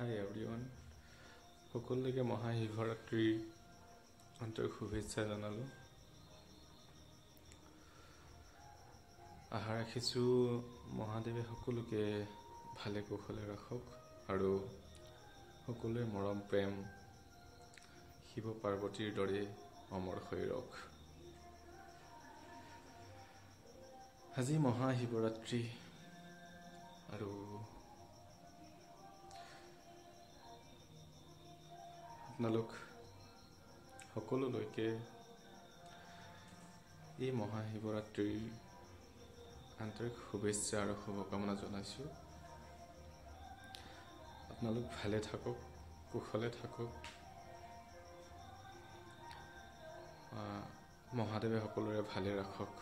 Hi everyone. সকলোকে মহাশিৱৰাত্ৰিৰ আন্তৰিক শুভেচ্ছা জনালোঁ। আশা ৰাখিছোঁ মহাদেৱে সকলোকে ভালে কুশলে ৰাখক আৰু সকলোৰে মৰম প্ৰেম শিৱ পাৰ্বতীৰ দৰে অমৰ হৈ ৰখ। আজি মহাশিৱৰাত্ৰি আৰু আপোনালোক সকলোলৈকে এই মহাশিৱৰাত্ৰিৰ আন্তৰিক শুভেচ্ছা আৰু শুভকামনা জনাইছোঁ। আপোনালোক ভালে থাকক, কুশলে থাকক। মহাদেৱে সকলোৰে ভালে ৰাখক।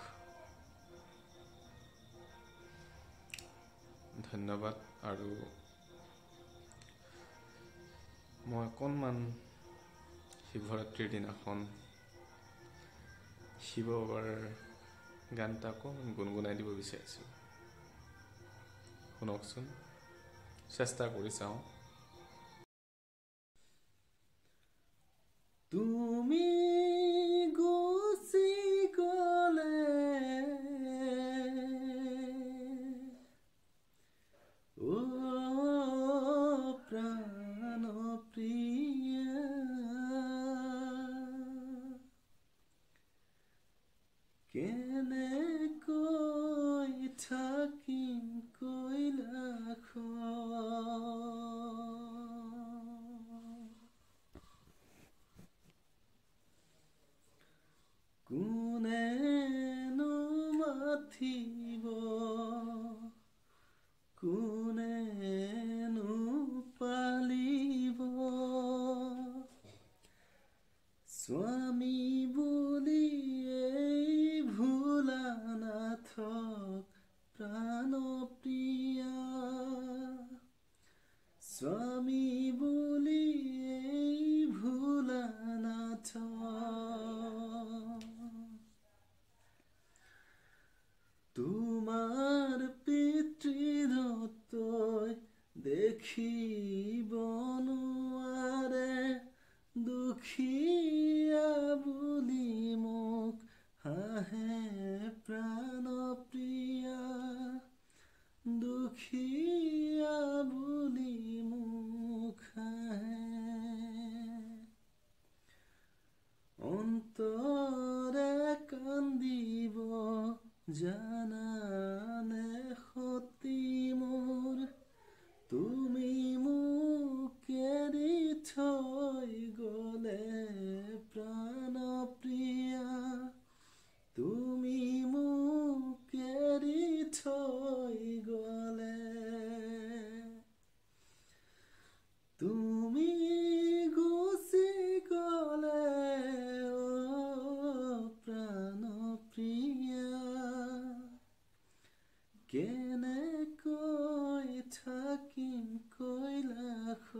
ধন্যবাদ। আৰু মই অকণমান শিৱৰাত্ৰিৰ দিনাখন শিৱ বাবাৰ গান এটা অকণমান গুণগুণাই দিব বিচাৰিছোঁ। শুনকচোন, চেষ্টা কৰি চাওঁ। তুমি গুচি গলে ও প্ৰাণ প্ৰিয়া, কেনেকৈ থাকিম কৈলাশ, কোনেনো মাতিব, কোনেনো পালিব, স্বামী বুলি এই ভোলানাথক প্ৰাণ প্ৰিয়া, স্বামী বুলি এই ভোলানাথক। তোমাৰ পিতৃদত্তই দেখিব নোৱাৰে, দুখীয়া বুলি মোক হাঁহে প্ৰাণ প্ৰিয়া, দুখীয়া বুলি মোক হাঁহে। অন্তৰে কান্দিব জানানে সতী মোৰ, তুমি মোক এৰি থৈ গলে প্ৰাণ প্ৰিয়া, তুমি মোক এৰি থৈ গলে, তুমি গুচি গলে ও প্ৰাণ প্ৰিয়া, কেনেকৈ থাকিম কৈলাশত।